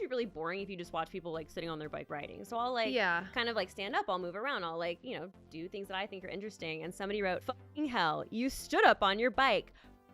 to be really boring if you just watch people like sitting on their bike riding. So I'll like kind of like stand up, I'll move around, I'll like, you know, do things that I think are interesting. And somebody wrote, fucking hell, you stood up on your bike.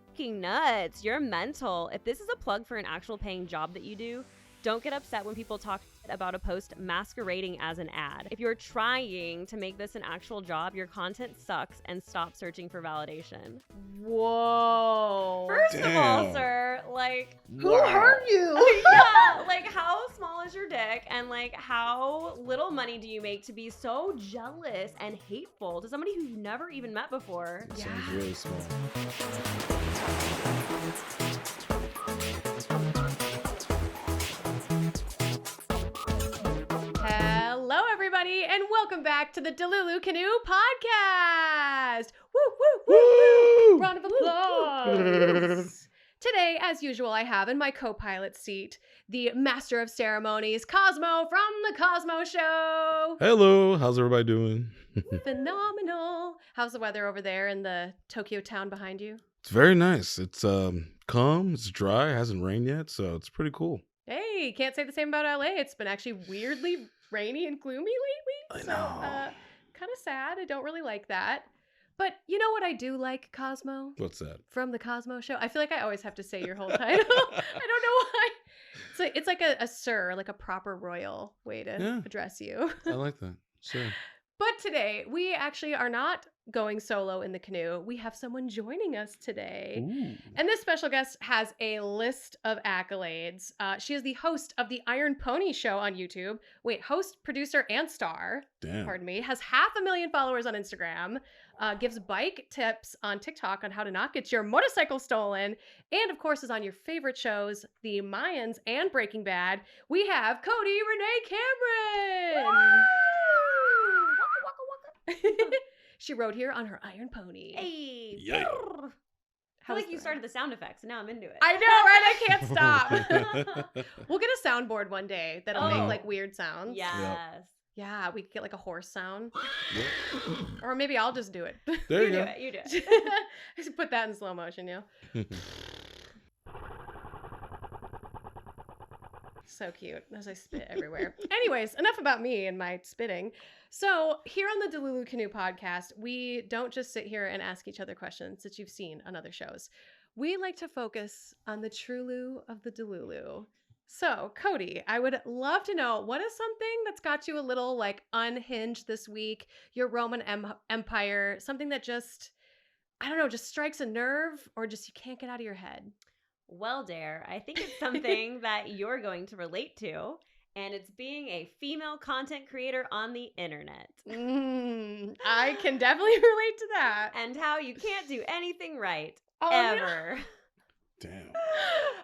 Fucking nuts. You're mental. If this is a plug for an actual paying job that you do, don't get upset when people talk about a post masquerading as an ad. If you're trying to make this an actual job, your content sucks and stop searching for validation. Whoa. First of all, sir, like, who hurt you? Yeah, like, how small is your dick, and like, how little money do you make to be so jealous and hateful to somebody who you've never even met before? That sounds really small. Hello, everybody, and welcome back to the Delulu Canoe podcast. Woo, woo, woo, woo. Round of applause. Today, as usual, I have in my co-pilot seat the master of ceremonies, Cosmo from the Cosmo Show. Hello, how's everybody doing? Phenomenal. How's the weather over there in the Tokyo town behind you? It's very nice. It's calm, it's dry, it hasn't rained yet, so it's pretty cool. Hey, can't say the same about LA. It's been actually weirdly rainy and gloomy lately. I know. Kind of sad. I don't really like that. But you know what I do like, Cosmo? What's that? From the Cosmo Show. I feel like I always have to say your whole title. I don't know why. It's like a sir, like a proper royal way to address you. I like that. Sure. But today, we actually are not going solo in the canoe. We have someone joining us today. Ooh. And this special guest has a list of accolades. She is the host of the Iron Pony Show on YouTube. Wait, host, producer, and star. Damn. Pardon me. Has 500,000 followers on Instagram. Gives bike tips on TikTok on how to not get your motorcycle stolen. And, of course, is on your favorite shows, The Mayans and Breaking Bad. We have Cody Renee Cameron. She rode here on her Iron Pony. Hey. Yeah. I feel like you started the sound effects, and now I'm into it. I know, right? I can't stop. We'll get a soundboard one day that'll make like weird sounds. Yes. Yep. Yeah, we could get like a horse sound. Yep. Or maybe I'll just do it. There you do go. it. You do it. Just put that in slow motion, you know? So cute as I spit everywhere. Anyways, enough about me and my spitting. So here on the Delulu Canoe podcast, we don't just sit here and ask each other questions that you've seen on other shows. We like to focus on the Trulu of the Delulu. So, Cody, I would love to know, what is something that's got you a little like unhinged this week? Your Roman Empire, something that just, I don't know, just strikes a nerve or just you can't get out of your head. Well, Dare, I think it's something that you're going to relate to, and it's being a female content creator on the internet. I can definitely relate to that. And how you can't do anything right, No. ever. Damn.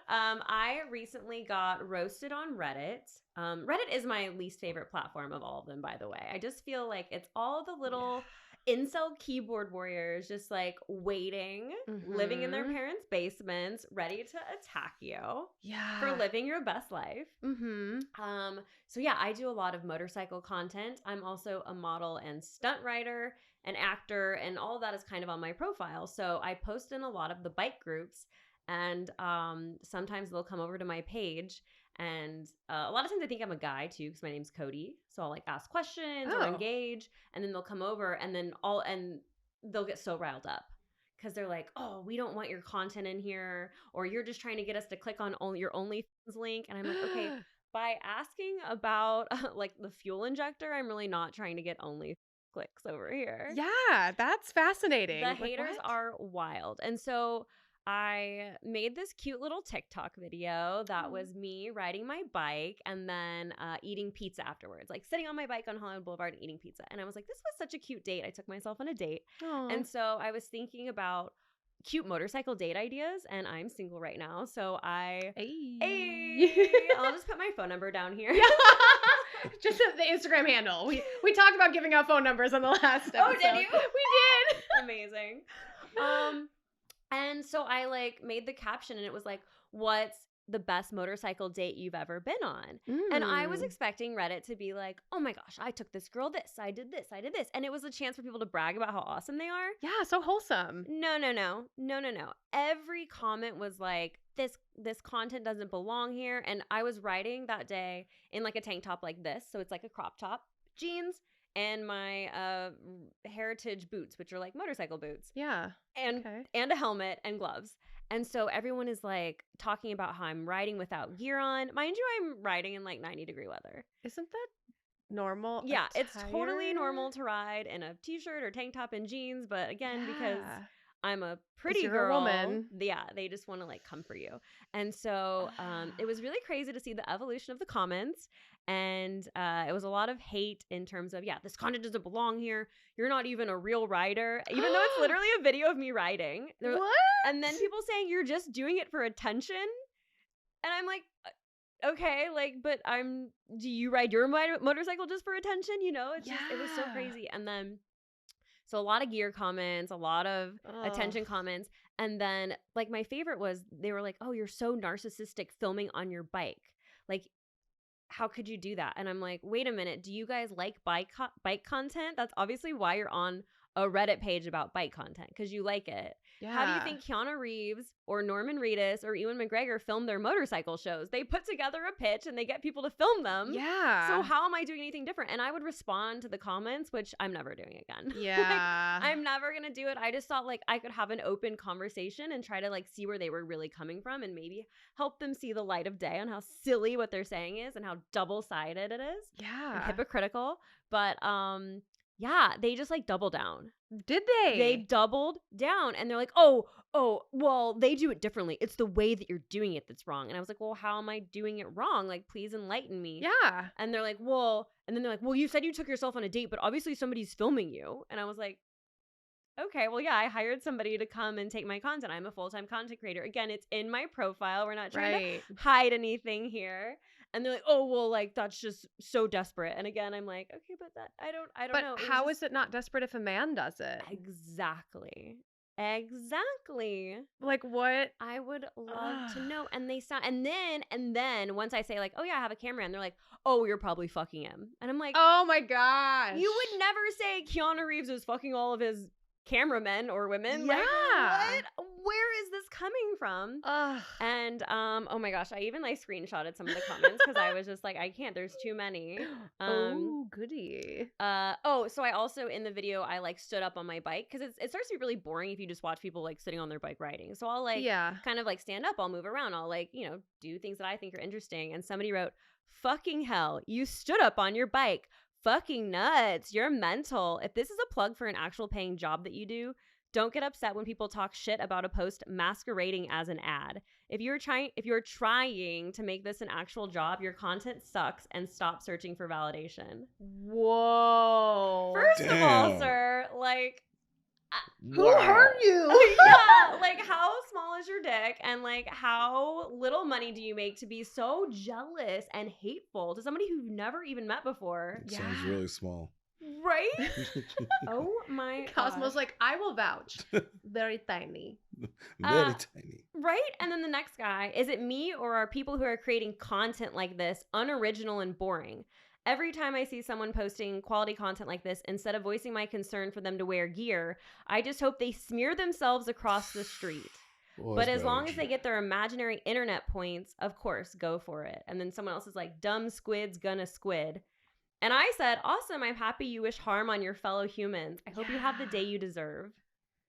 I recently got roasted on Reddit. Reddit is my least favorite platform of all of them, by the way. I just feel like it's all the little incel keyboard warriors just like waiting, living in their parents' basements, ready to attack you for living your best life. So yeah, I do a lot of motorcycle content. I'm also a model and stunt rider, an actor, and all of that is kind of on my profile. So I post in a lot of the bike groups, and sometimes they'll come over to my page. And a lot of times I think I'm a guy too, because my name's Cody. So I'll like ask questions or engage, and then they'll come over, and then they'll get so riled up because they're like, "Oh, we don't want your content in here," or "You're just trying to get us to click on your OnlyFans link." And I'm like, okay, by asking about like the fuel injector, I'm really not trying to get only clicks over here. Yeah, that's fascinating. The Like, haters what? are wild, and so I made this cute little TikTok video that was me riding my bike and then eating pizza afterwards, like sitting on my bike on Hollywood Boulevard and eating pizza. And I was like, this was such a cute date. I took myself on a date. Aww. And so I was thinking about cute motorcycle date ideas, and I'm single right now. So I'll just put my phone number down here. Just the Instagram handle. We talked about giving out phone numbers on the last episode. Oh, did you? We did. Amazing. And so I like made the caption, and it was like, what's the best motorcycle date you've ever been on. And I was expecting Reddit to be like, oh my gosh, I took this girl this, I did this, I did this. And it was a chance for people to brag about how awesome they are. Yeah, so wholesome. No. Every comment was like, this content doesn't belong here. And I was riding that day in like a tank top like this. So it's like a crop top, jeans, and my heritage boots, which are like motorcycle boots. Yeah. And a helmet and gloves. And so everyone is like talking about how I'm riding without gear on. Mind you, I'm riding in like 90-degree weather. Isn't that normal? Yeah, it's attire? totally normal to ride in a t-shirt or tank top and jeans. But again, because I'm a pretty girl, a woman. Yeah, they just want to like come for you. And so it was really crazy to see the evolution of the comments. And it was a lot of hate in terms of, this content doesn't belong here. You're not even a real rider, even though it's literally a video of me riding. What? And then people saying you're just doing it for attention. And I'm like, okay, like, but do you ride your motorcycle just for attention? You know, it was so crazy. And then, so a lot of gear comments, a lot of attention comments. And then like my favorite was they were like, oh, you're so narcissistic filming on your bike. Like, how could you do that? And I'm like, wait a minute. Do you guys like bike content? That's obviously why you're on a Reddit page about bike content, because you like it. Yeah. How do you think Keanu Reeves or Norman Reedus or Ewan McGregor film their motorcycle shows? They put together a pitch and they get people to film them. Yeah. So how am I doing anything different? And I would respond to the comments, which I'm never doing again. Yeah. Like, I'm never going to do it. I just thought like I could have an open conversation and try to like see where they were really coming from and maybe help them see the light of day on how silly what they're saying is and how double-sided it is. Yeah. And hypocritical. But yeah, they just like double down. Did they? They doubled down and they're like, oh, well, they do it differently. It's the way that you're doing it that's wrong. And I was like, well, how am I doing it wrong? Like, please enlighten me. Yeah. And they're like, well, you said you took yourself on a date, but obviously somebody's filming you. And I was like, okay, well, yeah, I hired somebody to come and take my content. I'm a full-time content creator. Again, it's in my profile. We're not trying to hide anything here. And they're like, oh, well, like, that's just so desperate. And again, I'm like, okay, but that, I don't know. But how is it not desperate if a man does it? Exactly. Like what? I would love to know. And they sound, and then once I say like, oh yeah, I have a camera, and they're like, oh, you're probably fucking him. And I'm like, oh my gosh. You would never say Keanu Reeves is fucking all of his cameramen or women. Yeah. Like, what? Where is this coming from? And oh my gosh, I even like screenshotted some of the comments because I was just like, I can't, there's too many. Oh, goody. So I also in the video I like stood up on my bike because it starts to be really boring if you just watch people like sitting on their bike riding. So I'll like kind of like stand up, I'll move around, I'll like, you know, do things that I think are interesting. And somebody wrote, fucking hell, you stood up on your bike. Fucking nuts. You're mental. If this is a plug for an actual paying job that you do, don't get upset when people talk shit about a post masquerading as an ad. If you're trying to make this an actual job, your content sucks and stop searching for validation. Whoa. First of all, sir, like who hurt you? Yeah, like how small is your dick and like how little money do you make to be so jealous and hateful to somebody who you've never even met before? Sounds really small. Right? Oh my god. Cosmo's like, I will vouch. Very tiny. Very tiny. Right? And then the next guy, is it me or are people who are creating content like this unoriginal and boring? Every time I see someone posting quality content like this, instead of voicing my concern for them to wear gear, I just hope they smear themselves across the street. Boy, but as long as they get their imaginary internet points, of course, go for it. And then someone else is like, dumb squid's gonna squid. And I said, awesome, I'm happy you wish harm on your fellow humans. I hope you have the day you deserve.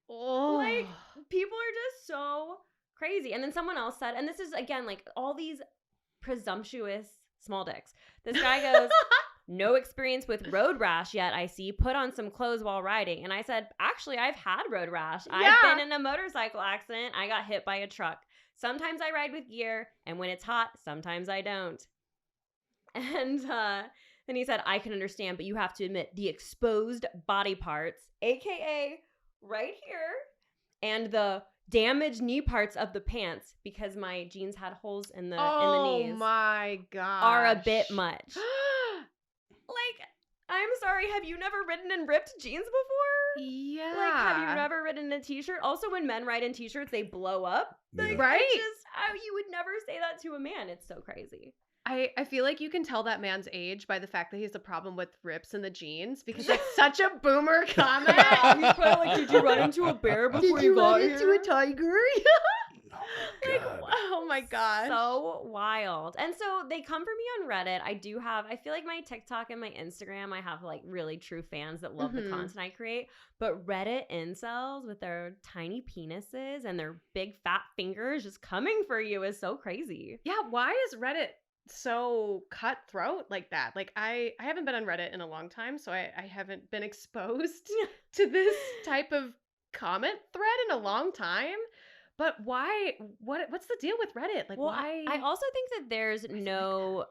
Oh. Like, people are just so crazy. And then someone else said, and this is, again, like, all these presumptuous small dicks. This guy goes, no experience with road rash yet, I see. Put on some clothes while riding. And I said, actually, I've had road rash. Yeah. I've been in a motorcycle accident. I got hit by a truck. Sometimes I ride with gear, and when it's hot, sometimes I don't. And then he said, I can understand, but you have to admit the exposed body parts, aka right here, and the damaged knee parts of the pants, because my jeans had holes in the knees. Oh my god. Are a bit much. Like, I'm sorry, have you never ridden in ripped jeans before? Yeah. Like, have you never ridden in a t-shirt? Also, when men ride in t-shirts, they blow up. Like, Yeah. Right? You would never say that to a man. It's so crazy. I feel like you can tell that man's age by the fact that he has a problem with rips in the jeans because that's such a boomer comment. He's probably like, did you run into a bear before you got here? tiger? Oh, God. Oh my gosh. So wild. And so they come for me on Reddit. I feel like my TikTok and my Instagram, I have like really true fans that love the content I create. But Reddit incels with their tiny penises and their big fat fingers just coming for you is so crazy. Yeah, why is Reddit so cutthroat like that? Like I haven't been on Reddit in a long time, so I haven't been exposed to this type of comment thread in a long time. But why? What's the deal with Reddit? Like, Well, why? I also think that there's no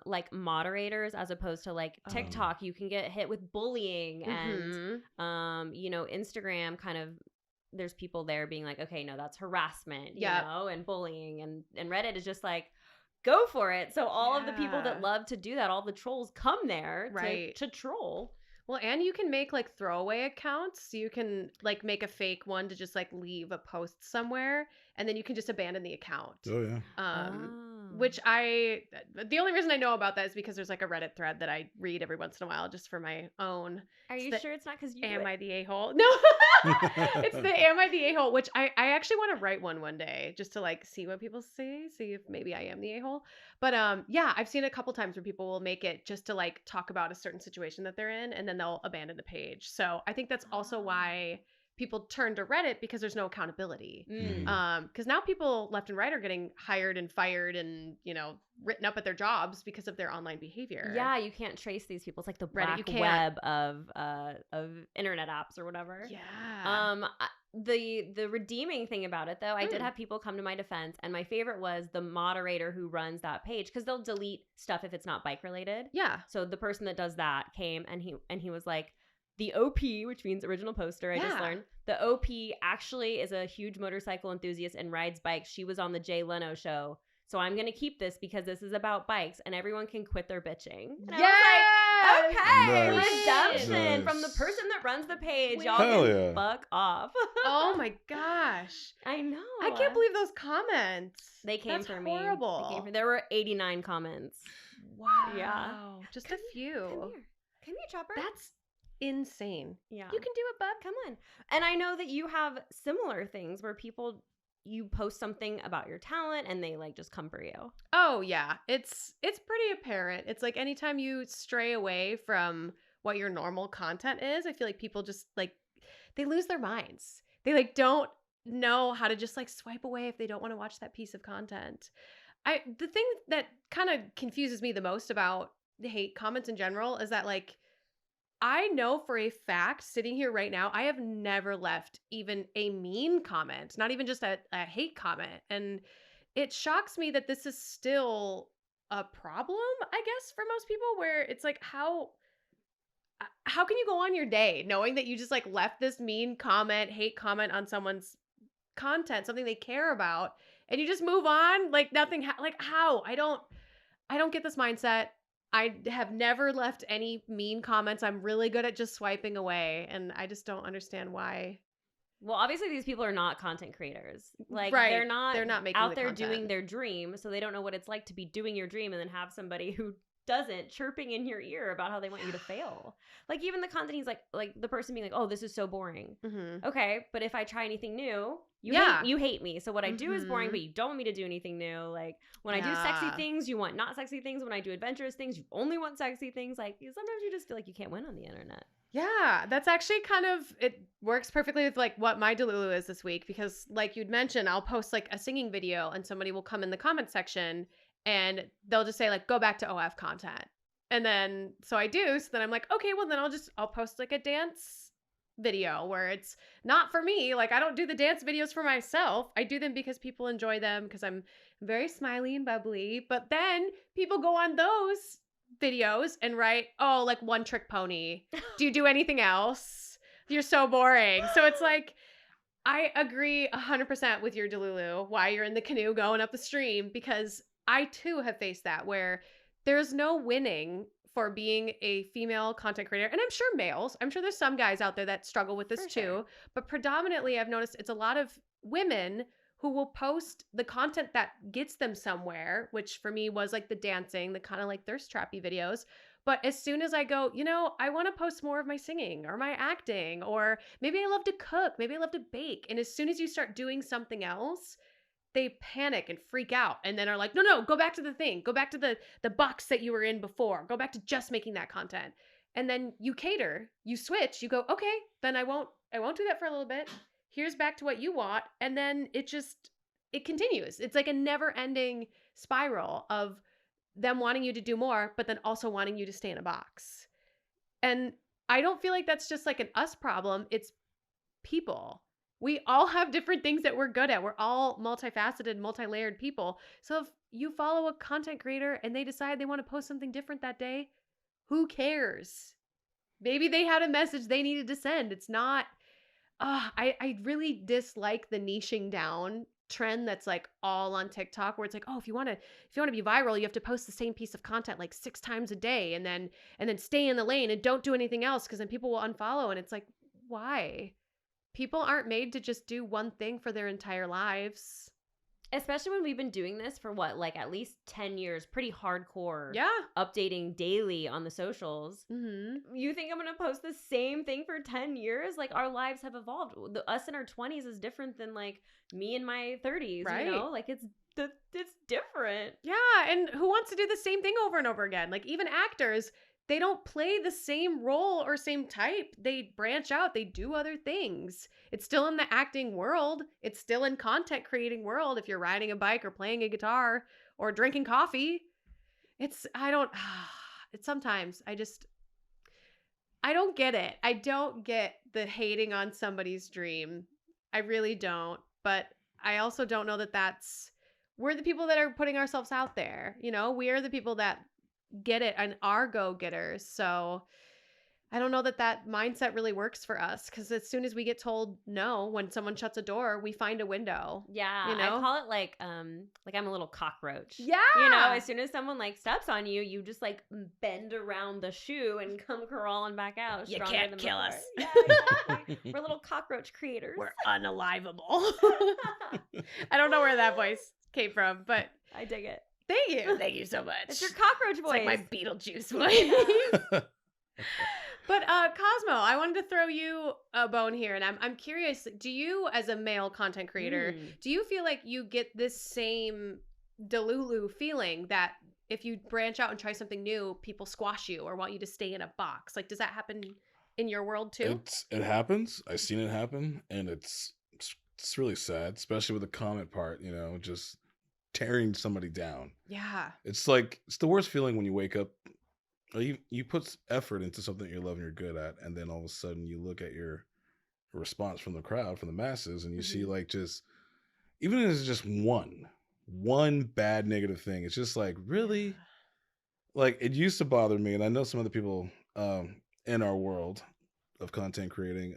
like moderators as opposed to like TikTok. You can get hit with bullying and Instagram kind of there's people there being like, okay, no, that's harassment, you know, and bullying and Reddit is just like go for it. So all of the people that love to do that, all the trolls come there to troll. Well, and you can make like throwaway accounts. You can like make a fake one to just like leave a post somewhere and then you can just abandon the account. Oh, yeah. Which the only reason I know about that is because there's like a Reddit thread that I read every once in a while just for my own. Are you sure it's not because you Am I the a-hole? No, it's the Am I the a-hole, which I actually want to write one day just to like see what people say, see if maybe I am the a-hole. But yeah, I've seen a couple times where people will make it just to like talk about a certain situation that they're in and then they'll abandon the page. So I think that's also why people turn to Reddit because there's no accountability. Because now people left and right are getting hired and fired and, written up at their jobs because of their online behavior. Yeah, you can't trace these people. It's like the Reddit, black web of internet apps or whatever. Yeah. The redeeming thing about it though, I did have people come to my defense, and my favorite was the moderator who runs that page because they'll delete stuff if it's not bike related. Yeah. So the person that does that came and he was like, the OP, which means original poster, I just learned. The OP actually is a huge motorcycle enthusiast and rides bikes. She was on the Jay Leno show. So I'm going to keep this because this is about bikes and everyone can quit their bitching. And I was like, okay, redemption from the person that runs the page. Y'all can fuck off. Oh my gosh. I know. I can't believe those comments. They came for me. Horrible. There were 89 comments. Wow. Yeah. Just a few. Come here, Chopper. That's insane. Yeah. You can do it, bub. Come on. And I know that you have similar things where you post something about your talent and they like just come for you. Oh yeah. It's pretty apparent. It's like anytime you stray away from what your normal content is, I feel like people just like they lose their minds. They like don't know how to just like swipe away if they don't want to watch that piece of content. The thing that kind of confuses me the most about the hate comments in general is that like I know for a fact, sitting here right now, I have never left even a mean comment, not even just a hate comment. And it shocks me that this is still a problem, I guess, for most people, where it's like, how can you go on your day knowing that you just like left this mean comment, hate comment on someone's content, something they care about, and you just move on like nothing, like how? I don't get this mindset. I have never left any mean comments. I'm really good at just swiping away, and I just don't understand why. Well, obviously these people are not content creators. Like they're not making out there doing their dream, so they don't know what it's like to be doing your dream and then have somebody who doesn't chirping in your ear about how they want you to fail. Like even the content he's like the person being like, "Oh, this is so boring." Mm-hmm. Okay, but if I try anything new, you hate me. So what I do is boring, but you don't want me to do anything new. Like when I do sexy things, you want not sexy things. When I do adventurous things, you only want sexy things. Like sometimes you just feel like you can't win on the internet. Yeah, that's actually it works perfectly with like what my Delulu is this week, because like you'd mentioned, I'll post like a singing video and somebody will come in the comment section and they'll just say like, go back to OF content. And then, so I do. So then I'm like, okay, well then I'll post like a dance video where it's not for me. Like I don't do the dance videos for myself. I do them because people enjoy them because I'm very smiley and bubbly. But then people go on those videos and write, oh, like one trick pony. Do you do anything else? You're so boring. So it's like, I agree 100% with your Delulu, why you're in the canoe going up the stream, because I too have faced that where there's no winning for being a female content creator. And I'm sure males, I'm sure there's some guys out there that struggle with this For too. sure. But predominantly, I've noticed it's a lot of women who will post the content that gets them somewhere, which for me was like the dancing, the kind of like thirst trappy videos. But as soon as I go, I want to post more of my singing or my acting, or maybe I love to cook, maybe I love to bake. And as soon as you start doing something else, they panic and freak out and then are like, no, go back to the thing. Go back to the box that you were in before. Go back to just making that content. And then you cater, you switch, you go, okay, then I won't do that for a little bit. Here's back to what you want. And then it continues. It's like a never ending spiral of them wanting you to do more, but then also wanting you to stay in a box. And I don't feel like that's just like an us problem. It's people. We all have different things that we're good at. We're all multifaceted, multi-layered people. So if you follow a content creator and they decide they want to post something different that day, who cares? Maybe they had a message they needed to send. It's not, I really dislike the niching down trend that's like all on TikTok, where it's like, oh, if you want to be viral, you have to post the same piece of content like 6 times a day and then stay in the lane and don't do anything else, because then people will unfollow. And it's like, why? People aren't made to just do one thing for their entire lives. Especially when we've been doing this for like at least 10 years, pretty hardcore. Yeah. Updating daily on the socials. Mm-hmm. You think I'm going to post the same thing for 10 years? Like, our lives have evolved. Us in our 20s is different than like me in my 30s, right? Like it's different. Yeah. And who wants to do the same thing over and over again? Like, even actors, they don't play the same role or same type. They branch out. They do other things. It's still in the acting world. It's still in content creating world. If you're riding a bike or playing a guitar or drinking coffee, sometimes I don't get it. I don't get the hating on somebody's dream. I really don't. But I also don't know we're the people that are putting ourselves out there. We are the people that get it and are go-getters. So I don't know that mindset really works for us, because as soon as we get told no, when someone shuts a door, we find a window. Yeah, I call it like I'm a little cockroach. Yeah. As soon as someone like steps on you, you just like bend around the shoe and come crawling back out. You can't kill us. Yeah, exactly. We're little cockroach creators. We're unalivable. I don't know where that voice came from, but I dig it. Thank you. Thank you so much. It's your cockroach voice. It's like my Beetlejuice voice. But Cosmo, I wanted to throw you a bone here, and I'm curious, do you, as a male content creator, do you feel like you get this same Delulu feeling that if you branch out and try something new, people squash you or want you to stay in a box? Like, does that happen in your world too? It happens. I've seen it happen, and it's really sad, especially with the comment part, just tearing somebody down. Yeah. It's like, it's the worst feeling when you wake up. You put effort into something you love and you're good at, and then all of a sudden you look at your response from the crowd, from the masses, and you see like just, even if it's just one bad negative thing, it's just like, really? Like, it used to bother me, and I know some other people in our world of content creating,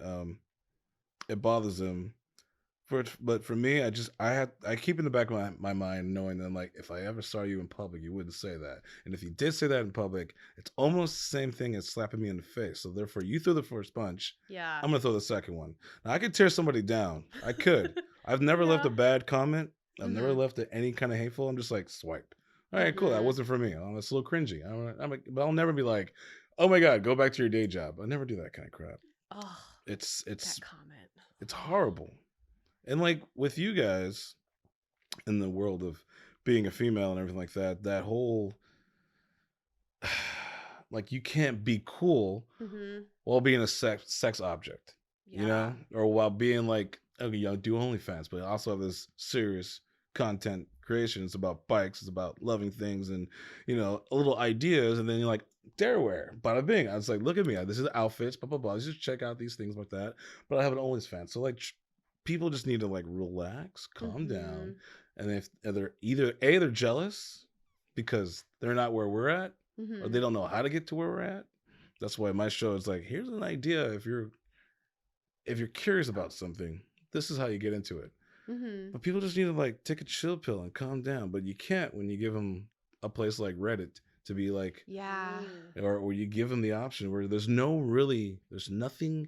it bothers them. But for me, I keep in the back of my mind knowing that, like, if I ever saw you in public, you wouldn't say that. And if you did say that in public, it's almost the same thing as slapping me in the face. So therefore, you threw the first punch. Yeah. I'm going to throw the second one. Now, I could tear somebody down. I could. I've never left a bad comment. I've never left any kind of hateful. I'm just like, swipe. All right, cool. That wasn't for me. It's a little cringy. But I'll never be like, oh my God, go back to your day job. I never do that kind of crap. Oh, it's that comment. It's horrible. And like with you guys in the world of being a female and everything like that, that whole, like, you can't be cool while being a sex object, or while being like, okay, do OnlyFans, but also have this serious content creation. It's about bikes, it's about loving things and, little ideas. And then you're like, Dareware, bada bing. I was like, look at me. This is outfits, blah, blah, blah. Just check out these things like that. But I have an OnlyFans. So like, people just need to like relax, calm down. And if they're jealous because they're not where we're at, or they don't know how to get to where we're at. That's why my show is like, here's an idea. If you're curious about something, this is how you get into it. But people just need to like take a chill pill and calm down. But you can't when you give them a place like Reddit to be like, Yeah. or you give them the option where there's nothing.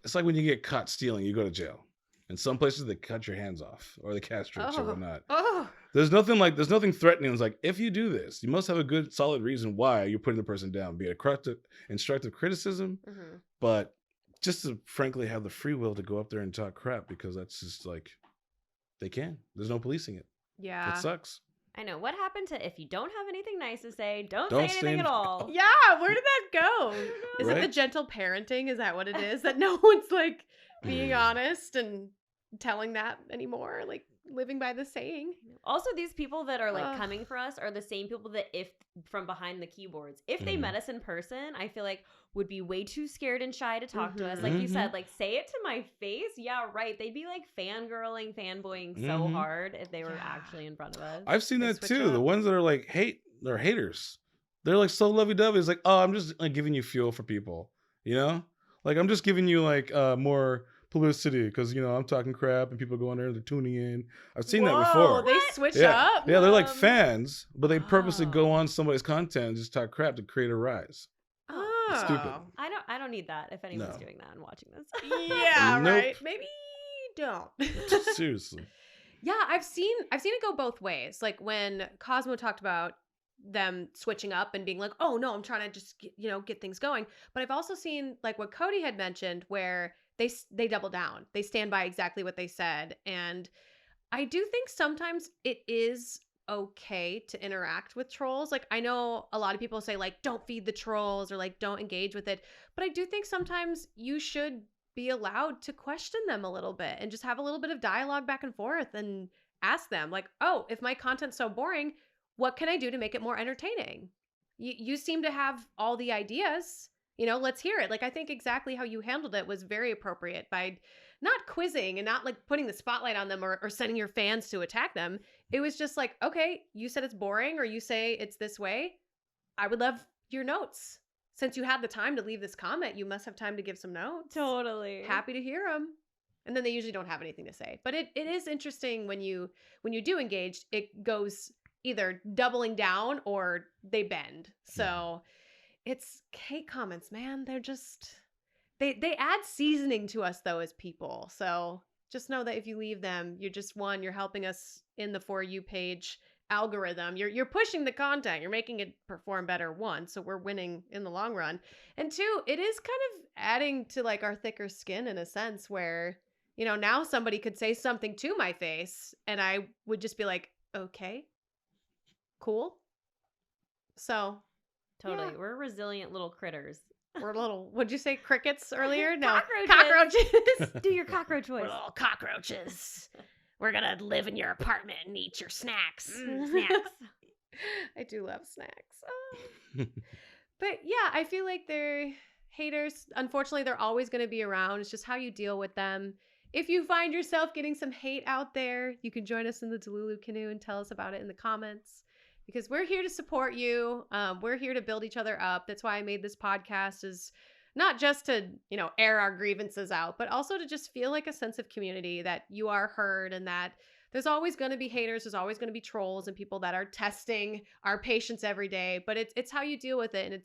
It's like when you get caught stealing, you go to jail. In some places, they cut your hands off or they castrate you or whatnot. There's nothing threatening. It's like, if you do this, you must have a good, solid reason why you're putting the person down, be it instructive criticism, but just to frankly have the free will to go up there and talk crap, because that's just like, they can. There's no policing it. Yeah. It sucks. I know. What happened to, if you don't have anything nice to say, don't say anything at all? Yeah, where did that go? Is it the gentle parenting? Is that what it is? That no one's like being honest and telling that anymore? Like living by the saying? Also, these people that are like coming for us are the same people that, if from behind the keyboards, if they met us in person, I feel like would be way too scared and shy to talk to us. Like you said, like, say it to my face. Yeah, right. They'd be like fangirling, fanboying so hard if they were actually in front of us. I've seen that too. The ones that are like they're haters. They're like so lovey-dovey. It's like, oh, I'm just like giving you fuel for people. You know? Like, I'm just giving you like more publicity because, you know, I'm talking crap and people go on there and they're tuning in. I've seen that before. They switch up? Yeah, they're like fans, but they purposely go on somebody's content and just talk crap to create a rise. It's stupid. I don't need that if anyone's doing that and watching this. Yeah, right. Maybe don't. Seriously. Yeah, I've seen it go both ways. Like when Cosmo talked about them switching up and being like, oh no, I'm trying to just get things going. But I've also seen like what Cody had mentioned where they double down. They stand by exactly what they said. And I do think sometimes it is okay to interact with trolls. Like, I know a lot of people say like, don't feed the trolls or like, don't engage with it. But I do think sometimes you should be allowed to question them a little bit and just have a little bit of dialogue back and forth and ask them like, oh, if my content's so boring, what can I do to make it more entertaining? You seem to have all the ideas. Let's hear it. Like, I think exactly how you handled it was very appropriate by not quizzing and not like putting the spotlight on them or sending your fans to attack them. It was just like, okay, you said it's boring or you say it's this way. I would love your notes. Since you had the time to leave this comment, you must have time to give some notes. Totally. Happy to hear them. And then they usually don't have anything to say. But it is interesting when you do engage, it goes either doubling down or they bend. So it's hate comments, man. They're just, they add seasoning to us though as people. So just know that if you leave them, you're helping us in the For You page algorithm. You're pushing the content. You're making it perform better, one, so we're winning in the long run. And two, it is kind of adding to like our thicker skin in a sense where, now somebody could say something to my face and I would just be like, okay, cool. So totally. We're resilient little critters. We're little, what'd you say, crickets earlier? No, cockroaches. Do your cockroach voice. We're little cockroaches. We're going to live in your apartment and eat your snacks. Snacks. I do love snacks. Oh. But yeah, I feel like they're haters. Unfortunately, they're always going to be around. It's just how you deal with them. If you find yourself getting some hate out there, you can join us in the Delulu Canoe and tell us about it in the comments. Because we're here to support you. We're here to build each other up. That's why I made this podcast, is not just to, air our grievances out, but also to just feel like a sense of community, that you are heard and that there's always going to be haters. There's always going to be trolls and people that are testing our patience every day. But it's how you deal with it. And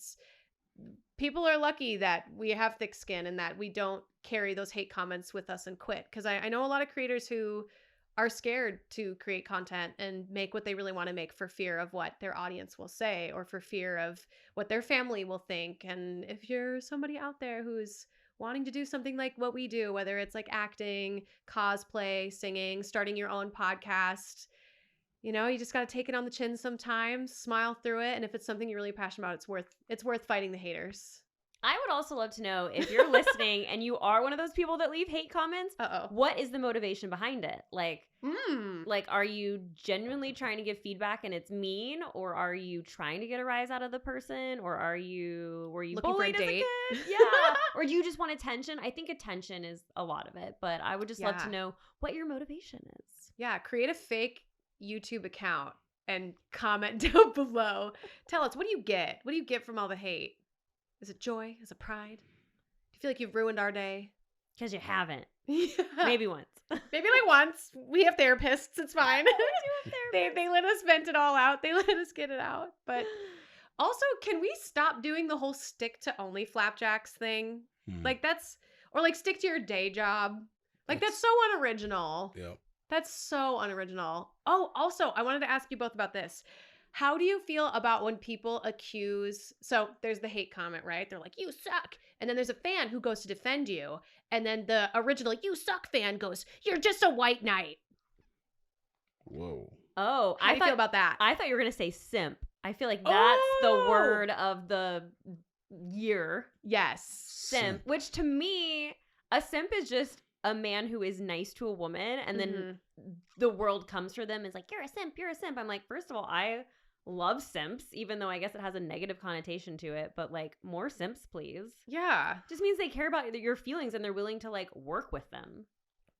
people are lucky that we have thick skin and that we don't carry those hate comments with us and quit. Because I know a lot of creators who are scared to create content and make what they really want to make for fear of what their audience will say or for fear of what their family will think. And if you're somebody out there who's wanting to do something like what we do, whether it's like acting, cosplay, singing, starting your own podcast, you just got to take it on the chin sometimes, smile through it. And if it's something you're really passionate about, it's worth fighting the haters. I would also love to know, if you're listening and you are one of those people that leave hate comments, what is the motivation behind it? Like, are you genuinely trying to give feedback and it's mean, or are you trying to get a rise out of the person, or were you looking bullied for a date? As a kid? Yeah. Or do you just want attention? I think attention is a lot of it, but I would just love to know what your motivation is. Yeah, create a fake YouTube account and comment down below. Tell us, what do you get? What do you get from all the hate? Is it joy? Is it pride? Do you feel like you've ruined our day? Because you haven't. Maybe once. Maybe like once. We have therapists. It's fine. They let us vent it all out. They let us get it out. But also, can we stop doing the whole stick to only flapjacks thing? Like that's, or like stick to your day job. Like that's so unoriginal. Yeah. That's so unoriginal. Oh, also, I wanted to ask you both about this. How do you feel about when people accuse, so there's the hate comment, right? They're like, you suck. And then there's a fan who goes to defend you. And then the original you suck fan goes, you're just a white knight. Whoa. Oh, How do you feel about that? I thought you were going to say simp. I feel like that's the word of the year. Yes. Simp, which to me, a simp is just a man who is nice to a woman and then the world comes for them and is like, you're a simp, you're a simp. I'm like, first of all, I love simps, even though I guess it has a negative connotation to it, but like more simps, please. Yeah. Just means they care about your feelings and they're willing to like work with them.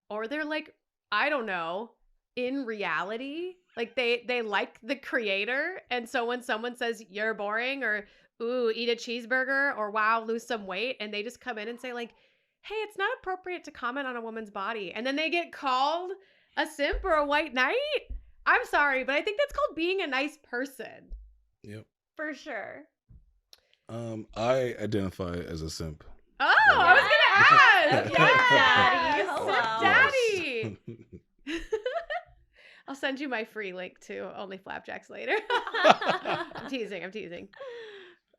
Or they're like, I don't know, in reality, like they like the creator. And so when someone says you're boring or ooh, eat a cheeseburger or wow, lose some weight, and they just come in and say like, hey, it's not appropriate to comment on a woman's body. And then they get called a simp or a white knight. I'm sorry, but I think that's called being a nice person. Yep. For sure. I identify as a simp. Oh, yeah. I was going to ask. Daddy. Hello. Simp Daddy. I'll send you my free link to Only Flapjacks later. I'm teasing.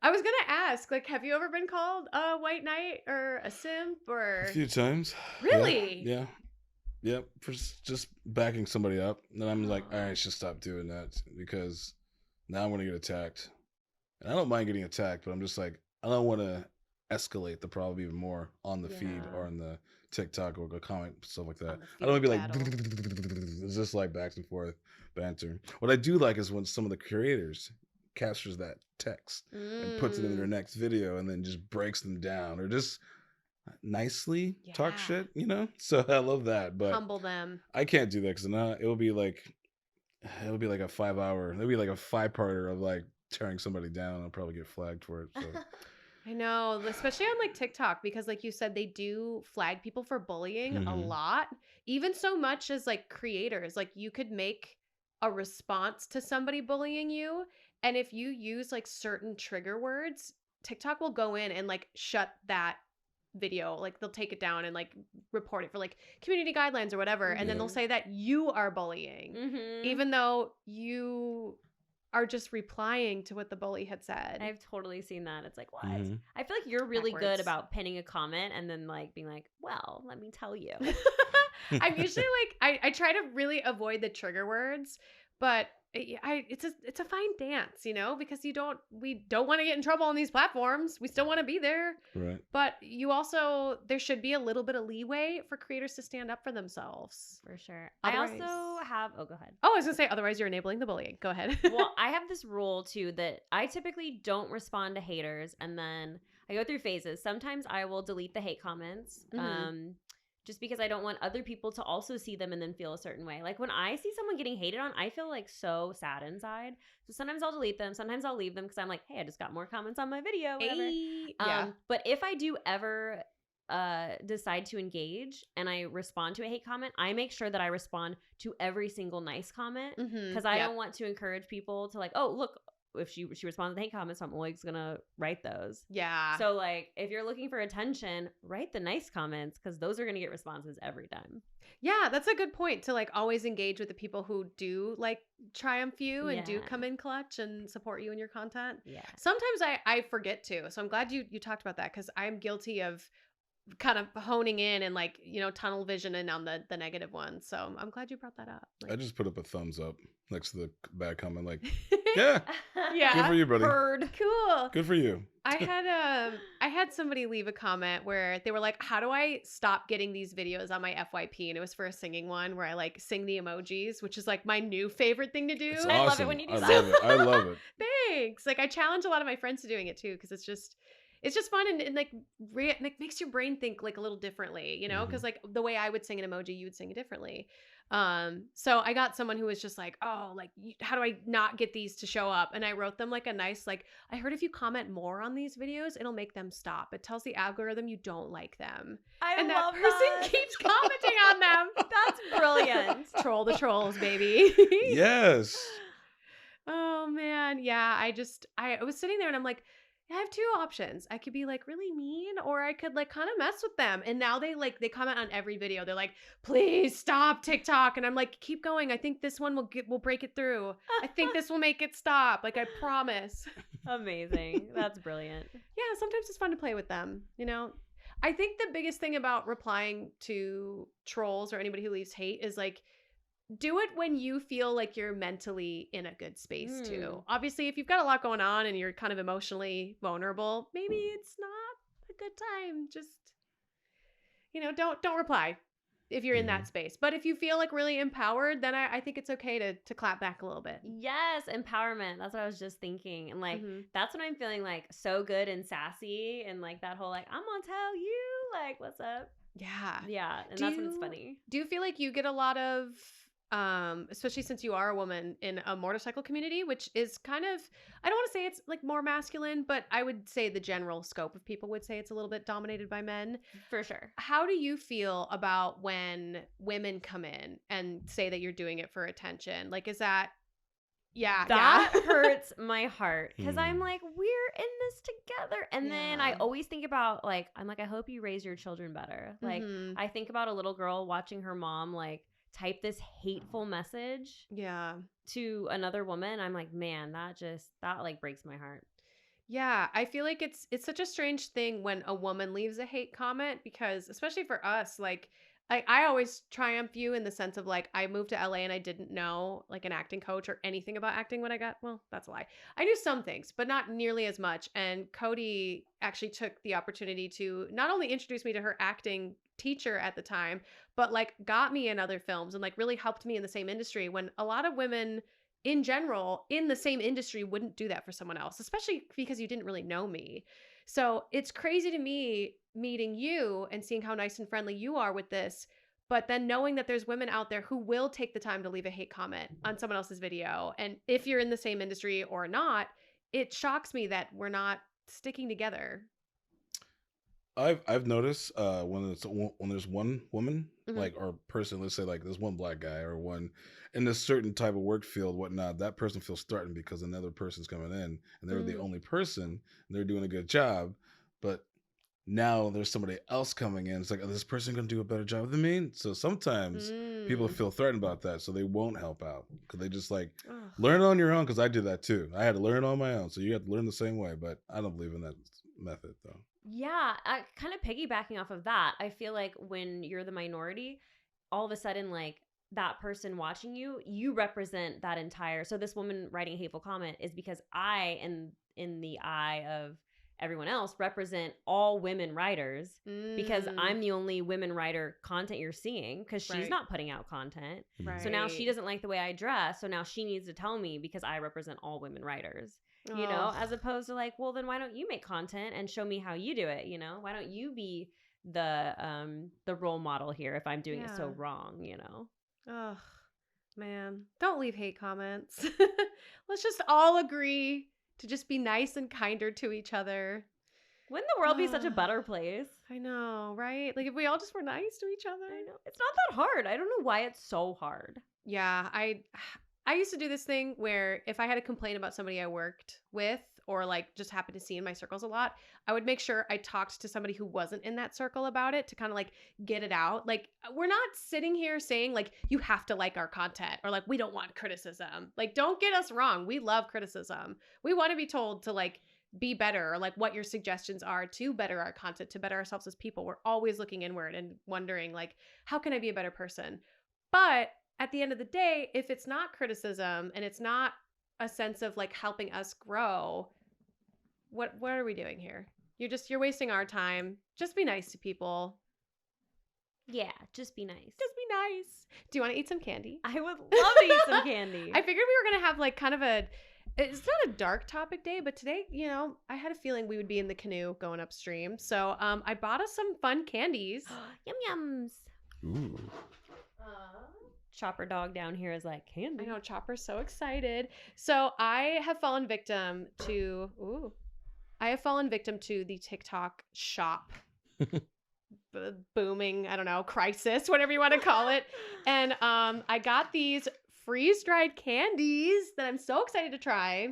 I was going to ask, like, have you ever been called a white knight or a simp or? A few times. Really? Yeah. Yep. For just backing somebody up. And then I'm like, all right, I should stop doing that because now I'm going to get attacked. And I don't mind getting attacked, but I'm just like, I don't want to escalate the problem even more on the feed or on the TikTok or comment, stuff like that. I don't want to be like, it's just like back and forth banter. What I do like is when some of the creators captures that text and puts it in their next video and then just breaks them down or just nicely talk shit, you know? So I love that, but humble them. I can't do that because it'll be like a 5-hour, it'll be like a 5-parter of like tearing somebody down. I'll probably get flagged for it. So. I know, especially on like TikTok, because like you said, they do flag people for bullying a lot, even so much as like creators. Like you could make a response to somebody bullying you. And if you use like certain trigger words, TikTok will go in and like shut that video. Like they'll take it down and like report it for like community guidelines or whatever. And then they'll say that you are bullying, even though you are just replying to what the bully had said. I've totally seen that. It's like, what? I feel like you're really good about pinning a comment and then like being like, well, let me tell you. I'm usually like, I try to really avoid the trigger words, but it's a fine dance, you know, because we don't want to get in trouble on these platforms. We still want to be there. Right. But there should be a little bit of leeway for creators to stand up for themselves. For sure. Otherwise, I also have, go ahead. Oh, I was going to say, otherwise you're enabling the bullying. Go ahead. Well, I have this rule too that I typically don't respond to haters and then I go through phases. Sometimes I will delete the hate comments. Just because I don't want other people to also see them and then feel a certain way. Like when I see someone getting hated on, I feel like so sad inside. So sometimes I'll delete them. Sometimes I'll leave them because I'm like, hey, I just got more comments on my video. Whatever. But if I do ever decide to engage and I respond to a hate comment, I make sure that I respond to every single nice comment because I don't want to encourage people to like, oh, look, if she responds to the hate comments, I'm always gonna write those. Yeah. So like, if you're looking for attention, write the nice comments because those are gonna get responses every time. Yeah, that's a good point to like always engage with the people who do like triumph you and do come in clutch and support you in your content. Yeah. Sometimes I forget to, so I'm glad you talked about that because I'm guilty of kind of honing in and like, you know, tunnel vision in on the negative ones. So I'm glad you brought that up. Like, I just put up a thumbs up next to the bad comment like, yeah. Good for you, buddy. Heard. Cool. Good for you. I had somebody leave a comment where they were like, how do I stop getting these videos on my FYP? And it was for a singing one where I like sing the emojis, which is like my new favorite thing to do. It's awesome. I love it when you do that. I love it. Thanks. Like I challenge a lot of my friends to doing it too because it's just it's just fun and like makes your brain think like a little differently, you know, because like the way I would sing an emoji, you would sing it differently. So I got someone who was just like, oh, like how do I not get these to show up? And I wrote them like a nice, like, I heard if you comment more on these videos, it'll make them stop. It tells the algorithm you don't like them. And love that person that. keeps commenting on them. That's brilliant. Troll the trolls, baby. Yes. Oh man. Yeah. I was sitting there and I'm like, I have two options. I could be like really mean, or I could like kind of mess with them. And now they comment on every video. They're like, please stop TikTok. And I'm like, keep going. I think this one will break it through. I think this will make it stop. Like, I promise. Amazing. That's brilliant. Yeah. Sometimes it's fun to play with them. You know, I think the biggest thing about replying to trolls or anybody who leaves hate is like, do it when you feel like you're mentally in a good space too. Obviously, if you've got a lot going on and you're kind of emotionally vulnerable, maybe it's not a good time. Just, you know, don't reply if you're in that space. But if you feel like really empowered, then I think it's okay to clap back a little bit. Yes, empowerment. That's what I was just thinking. And like, that's when I'm feeling like so good and sassy and like that whole like, I'm gonna tell you like, what's up? Yeah. Yeah. And that's when it's funny. Do you feel like you get a lot of especially since you are a woman in a motorcycle community, which is kind of, I don't want to say it's like more masculine, but I would say the general scope of people would say it's a little bit dominated by men. For sure. How do you feel about when women come in and say that you're doing it for attention? Like, is that, that hurts my heart because I'm like, we're in this together. And then I always think about like, I'm like, I hope you raise your children better. Like, I think about a little girl watching her mom like type this hateful message to another woman. I'm like, man, that like breaks my heart. Yeah, I feel like it's such a strange thing when a woman leaves a hate comment, because especially for us, like I always triumph you in the sense of like, I moved to LA and I didn't know like an acting coach or anything about acting when I got, well, that's a lie. I knew some things, but not nearly as much. And Cody actually took the opportunity to not only introduce me to her acting teacher at the time, but like got me in other films and like really helped me in the same industry, when a lot of women in general in the same industry wouldn't do that for someone else, especially because you didn't really know me. So it's crazy to me meeting you and seeing how nice and friendly you are with this, but then knowing that there's women out there who will take the time to leave a hate comment on someone else's video. And if you're in the same industry or not, it shocks me that we're not sticking together. I've noticed when there's one woman like, or person, let's say like there's one black guy or one in a certain type of work field, whatnot, that person feels threatened because another person's coming in and they're the only person and they're doing a good job, but now there's somebody else coming in. It's like, oh, this person gonna do a better job than me. So sometimes people feel threatened about that, so they won't help out because they just like learn on your own. Because I did that too. I had to learn on my own, so you have to learn the same way. But I don't believe in that method though. Yeah, kind of piggybacking off of that, I feel like when you're the minority, all of a sudden, like, that person watching you represent that entire. So this woman writing a hateful comment is because I, in the eye of everyone else, represent all women writers because I'm the only women writer content you're seeing, because she's not putting out content. Right. So now she doesn't like the way I dress. So now she needs to tell me because I represent all women writers. You know, as opposed to like, well, then why don't you make content and show me how you do it? You know, why don't you be the role model here if I'm doing it so wrong, you know? Oh, man. Don't leave hate comments. Let's just all agree to just be nice and kinder to each other. Wouldn't the world be such a better place? I know, right? Like if we all just were nice to each other. I know. It's not that hard. I don't know why it's so hard. Yeah, I used to do this thing where if I had a complaint about somebody I worked with or like just happened to see in my circles a lot, I would make sure I talked to somebody who wasn't in that circle about it to kind of like get it out. Like, we're not sitting here saying like, you have to like our content or like, we don't want criticism. Like, don't get us wrong. We love criticism. We want to be told to like be better, or like what your suggestions are to better our content, to better ourselves as people. We're always looking inward and wondering like, how can I be a better person? But at the end of the day, if it's not criticism and it's not a sense of like helping us grow, what are we doing here? You're wasting our time. Just be nice to people. Yeah, just be nice. Just be nice. Do you want to eat some candy? I would love to eat some candy. I figured we were going to have like kind of It's not a dark topic day, but today, I had a feeling we would be in the canoe going upstream. So I bought us some fun candies. Yum yums. Ooh. Chopper dog down here is like candy. I know, Chopper's so excited. So I have fallen victim to the TikTok shop booming, I don't know, crisis, whatever you want to call it. And I got these freeze-dried candies that I'm so excited to try.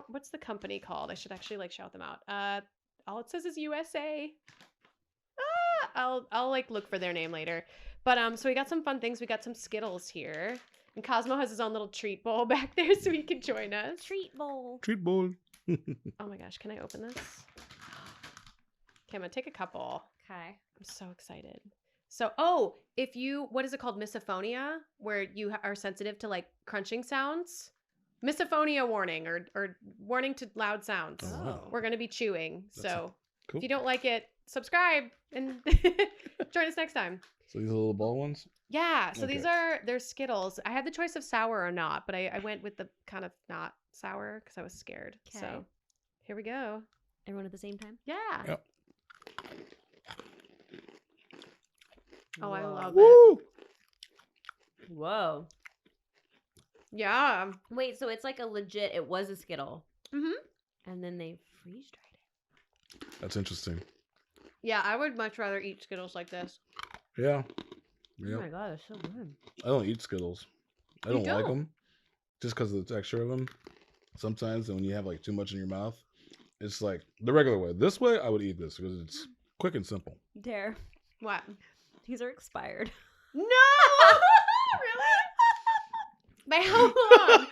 What's the company called? I should actually shout them out. All it says is USA. I'll look for their name later. But so we got some fun things. We got some Skittles here. And Cosmo has his own little treat bowl back there so he can join us. Treat bowl. Treat bowl. Oh my gosh, can I open this? Okay, I'm gonna take a couple. Okay. I'm so excited. So, what is it called? Misophonia, where you are sensitive to crunching sounds. Misophonia warning or warning to loud sounds. Oh, wow. We're going to be chewing. Cool. If you don't like it, subscribe and join us next time. So these are little ball ones? Yeah. So Okay. they're Skittles. I had the choice of sour or not, but I went with the kind of not sour because I was scared. Okay. So here we go. Everyone at the same time? Yeah. Yep. Oh, I Whoa. love it. Woo! Whoa. Yeah. Wait, so it's like it was a Skittle. Mm-hmm. And then they freeze dried it. That's interesting. Yeah, I would much rather eat Skittles like this. Yeah. Oh Yep. my god, it's so good. I don't eat Skittles. I You don't like don't? them. Just because of the texture of them. Sometimes when you have too much in your mouth, it's like the regular way. This way, I would eat this because it's quick and simple. Dare. What? These are expired. No! Really? By how long?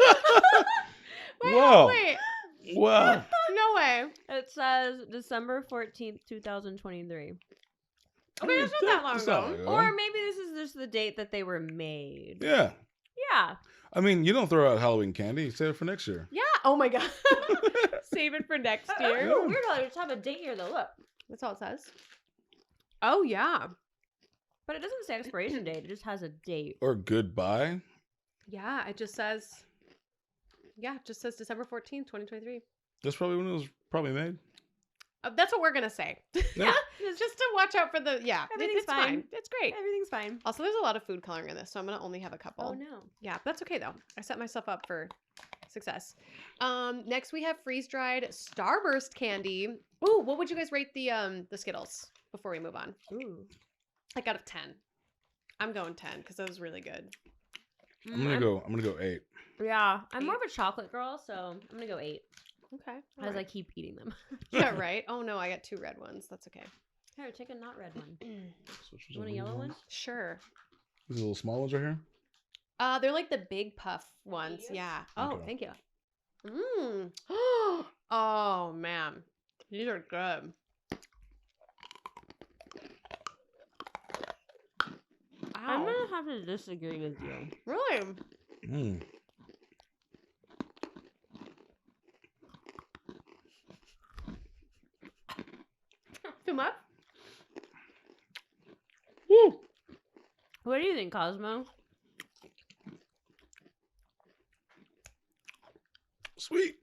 Whoa. Wait. Wow. No way. It says December 14th, 2023. Okay, that's not that long It's not ago. long ago. Or maybe this is just the date that they were made. Yeah. Yeah. I mean, you don't throw out Halloween candy. You save it for next year. Yeah. Oh my god. Save it for next That's year. so weird how they just have a date here, though. Look. That's all it says. Oh yeah. But it doesn't say expiration date. It just has a date. Or goodbye. Yeah, it just says December 14th, 2023. That's probably when it was probably made. That's what we're going to say. Yeah. Just to watch out for the, Everything's it's fine. fine. It's great. Everything's fine. Also, there's a lot of food coloring in this, so I'm going to only have a couple. Oh, no. Yeah, that's okay though. I set myself up for success. Next we have freeze-dried Starburst candy. Ooh, what would you guys rate the Skittles before we move on? Ooh. Like out of 10. I'm going 10 because that was really good. I'm gonna go 8. Yeah. I'm more of a chocolate girl, so I'm going to go 8. Okay. As I keep eating them. Yeah, right. Oh no, I got 2 red ones. That's okay. Here, take a not red one. Switch You want a yellow one? Sure. These little small ones right here. They're like the big puff ones. These? Yeah. Oh, Okay. thank you. Mmm. Oh man, these are good. I'm Ow. going to have to disagree with you. Really? Mm. Too much? Woo! What do you think, Cosmo? Sweet.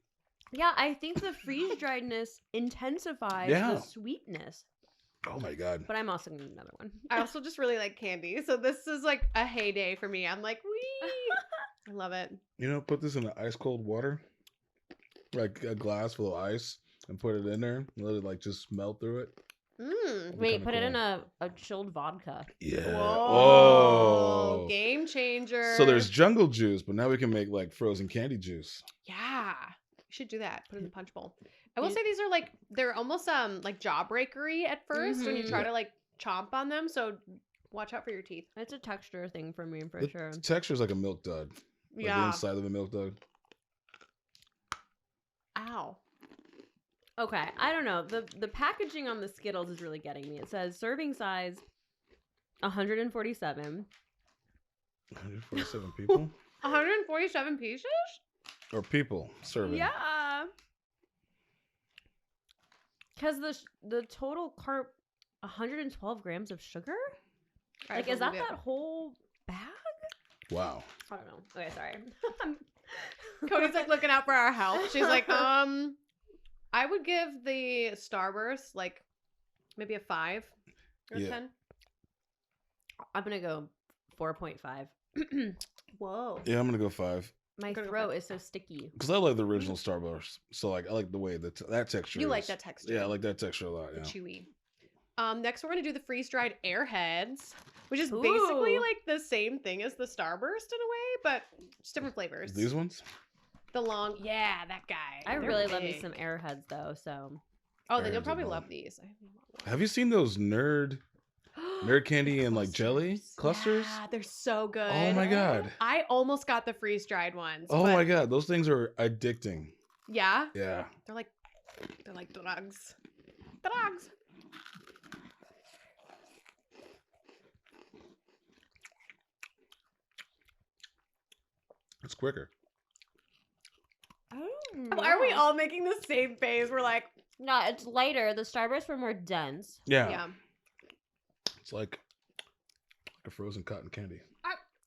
Yeah, I think the freeze driedness intensifies Yeah. the sweetness. Oh my god. But I'm also going to need another one. I also just really like candy, so this is like a heyday for me. I'm like, wee! I love it. You know, put this in the ice cold water, like a glass full of ice, and put it in there and let it just melt through it. Mmm. Wait, kinda put it in cool. a chilled vodka. Yeah. Whoa. Oh. Game changer. So there's jungle juice, but now we can make frozen candy juice. Yeah. We should do that. Put it in the punch bowl. I will You- say these are they're almost like jawbreakery at first when you try to chomp on them, so watch out for your teeth. It's a texture thing for me, for The sure. texture's like a milk dud. Like the Yeah. inside of a milk dud. Ow. Okay, I don't know. The packaging on the Skittles is really getting me. It says serving size 147. 147 people? 147 pieces? Or people serving. Yeah. Because the total carb, 112 grams of sugar? Like, is that whole bag? Wow. I don't know. Okay, sorry. Cody's like looking out for our health. She's like, I would give the Starburst like maybe a 5 or 10. I'm gonna go 4.5. Whoa. Yeah, I'm gonna go 5. My throat is so sticky. Because I like the original Starburst. So like I like the way that texture. You like that texture. Yeah, I like that texture a lot. Yeah. Chewy. Next we're gonna do the freeze-dried Airheads, which is basically like the same thing as the Starburst in a way, but just different flavors. These ones? The long, that guy. I really love me some Airheads though. So. Oh, then you'll probably love these. Have you seen those nerd candy and like jelly clusters? Yeah, they're so good. Oh my god. I almost got the freeze-dried ones. Oh my god, those things are addicting. Yeah? Yeah. They're like drugs. Drugs. It's quicker. Why are we all making the same face? We're like, no, it's lighter. The Starbursts were more dense. Yeah. It's like a frozen cotton candy.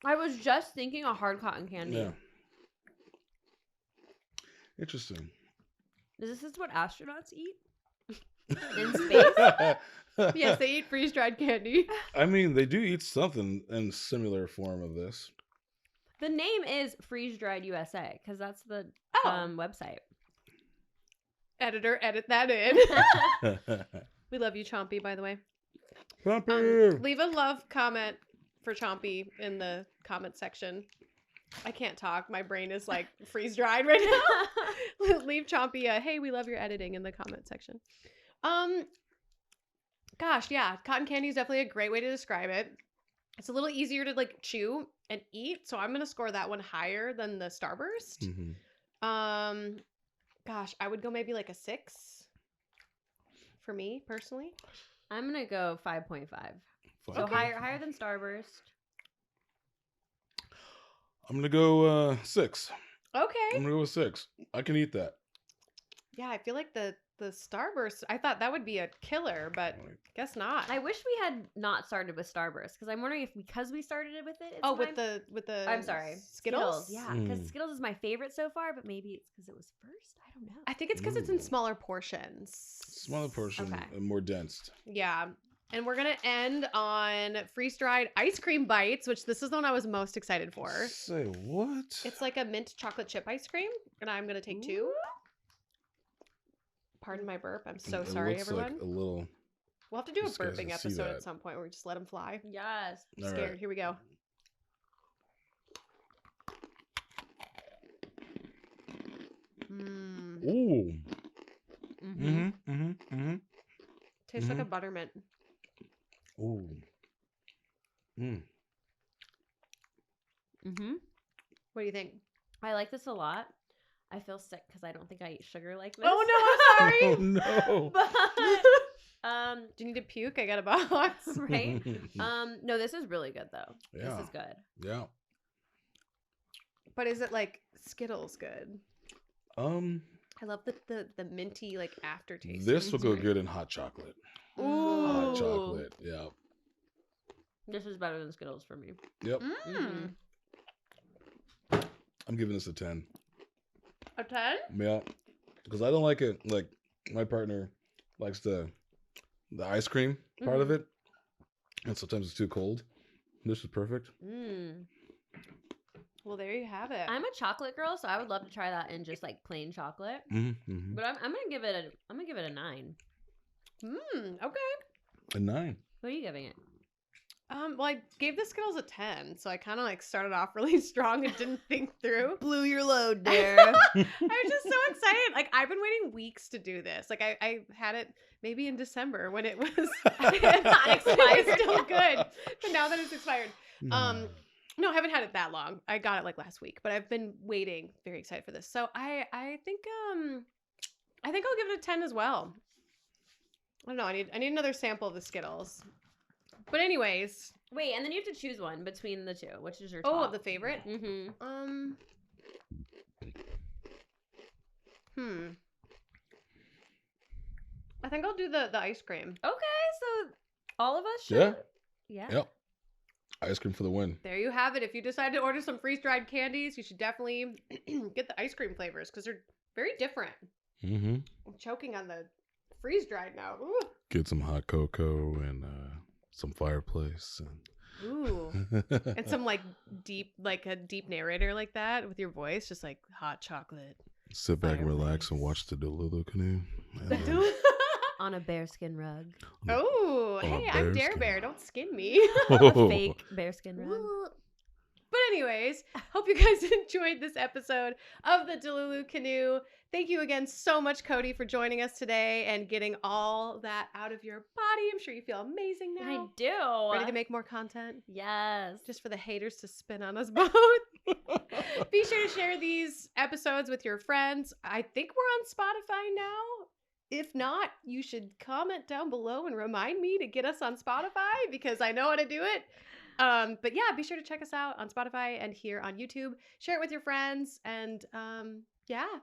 I was just thinking a hard cotton candy. Yeah. Interesting. This is what astronauts eat in space. Yes, they eat freeze-dried candy. I mean, they do eat something in similar form of this. The name is Freeze Dried USA because that's the website. Editor, edit that in. We love you, Chompy, by the way. Chompy! Leave a love comment for Chompy in the comment section. I can't talk. My brain is like freeze-dried right now. Leave Chompy a, hey, we love your editing in the comment section. Gosh, yeah. Cotton candy is definitely a great way to describe it. It's a little easier to like chew and eat, so I'm gonna score that one higher than the Starburst. Mm-hmm. Gosh, I would go maybe like a 6 for me personally. I'm gonna go 5.5. So higher than Starburst. I'm gonna go 6. Okay. I'm gonna go with 6. I can eat that. Yeah, I feel like the Starburst, I thought that would be a killer, but guess not. I wish we had not started with Starburst because I'm wondering if because we started it with it. It's with the I'm sorry, Skittles. Yeah, because Skittles is my favorite so far, but maybe it's because it was first. I don't know. I think it's because it's in smaller portions. Smaller portion and more dense. Yeah. And we're going to end on freeze-dried ice cream bites, which this is the one I was most excited for. Say what? It's like a mint chocolate chip ice cream, and I'm going to take 2. Pardon my burp. I'm so sorry, everyone. Like a little... We'll have to do a burping episode at some point where we just let them fly. Yes. I'm scared. Right. Here we go. Ooh. Tastes like a buttermint. Ooh. What do you think? I like this a lot. I feel sick because I don't think I eat sugar like this. Oh no, I'm sorry. Oh no. But do you need to puke? I got a box. Right? No, this is really good though. Yeah. This is good. Yeah. But is it like Skittles good? I love the minty like aftertaste. This will go good in hot chocolate. Ooh. Hot chocolate. Yeah. This is better than Skittles for me. Yep. I'm giving this a 10. A 10? Yeah. Because I don't like it. Like, my partner likes the ice cream part of it. And sometimes it's too cold. This is perfect. Well, there you have it. I'm a chocolate girl, so I would love to try that in just like plain chocolate. But I'm gonna give it a 9. Okay. A 9. What are you giving it? Well, I gave the Skittles a 10, so I kind of like started off really strong and didn't think through. Blew your load there. I was just so excited. Like, I've been waiting weeks to do this. Like, I had it maybe in December when it was not expired. It was still good, but now that it's expired. No, I haven't had it that long. I got it like last week, but I've been waiting. Very excited for this. So I think I'll give it a 10 as well. I don't know. I need another sample of the Skittles. But anyways. Wait, and then you have to choose one between the two. Which is your top? Oh, of the favorite? I think I'll do the ice cream. Okay, so all of us should. Yeah. Yep. Ice cream for the win. There you have it. If you decide to order some freeze-dried candies, you should definitely get the ice cream flavors because they're very different. Mm-hmm. I'm choking on the freeze-dried now. Ooh. Get some hot cocoa and some fireplace. Ooh. And some like a deep narrator like that with your voice, just like hot chocolate. Sit back and relax and watch the Delulu Canoe. On a bearskin rug. Oh, hey, I'm Dare Bear. Don't skin me. A fake bearskin rug. But anyways, hope you guys enjoyed this episode of the Delulu Canoe. Thank you again so much, Cody, for joining us today and getting all that out of your body. I'm sure you feel amazing now. I do. Ready to make more content? Yes. Just for the haters to spin on us both. Be sure to share these episodes with your friends. I think we're on Spotify now. If not, you should comment down below and remind me to get us on Spotify because I know how to do it. But yeah, be sure to check us out on Spotify and here on YouTube. Share it with your friends and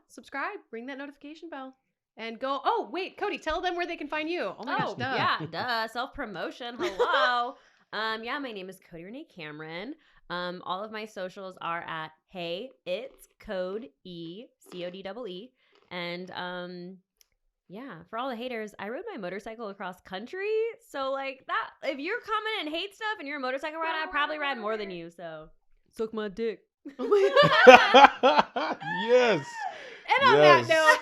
subscribe. Ring that notification bell. And go, oh, wait, Cody, tell them where they can find you. Oh my gosh, duh. Yeah, duh. Self-promotion. Hello. My name is Cody Renee Cameron. All of my socials are at HeyItsCodee, CODEE. And for all the haters, I rode my motorcycle across country. So like that, if you're coming and hate stuff and you're a motorcycle rider, I probably ride more than you. So suck my dick. Yes. And on that note,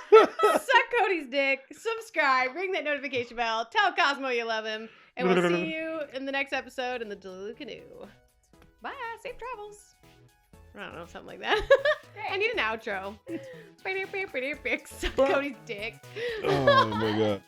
suck Cody's dick, subscribe, ring that notification bell, tell Cosmo you love him, and we'll see you in the next episode in the Delulu Canoe. Bye. Safe travels. I don't know, something like that. I need an outro. Suck Cody's dick. Oh my God.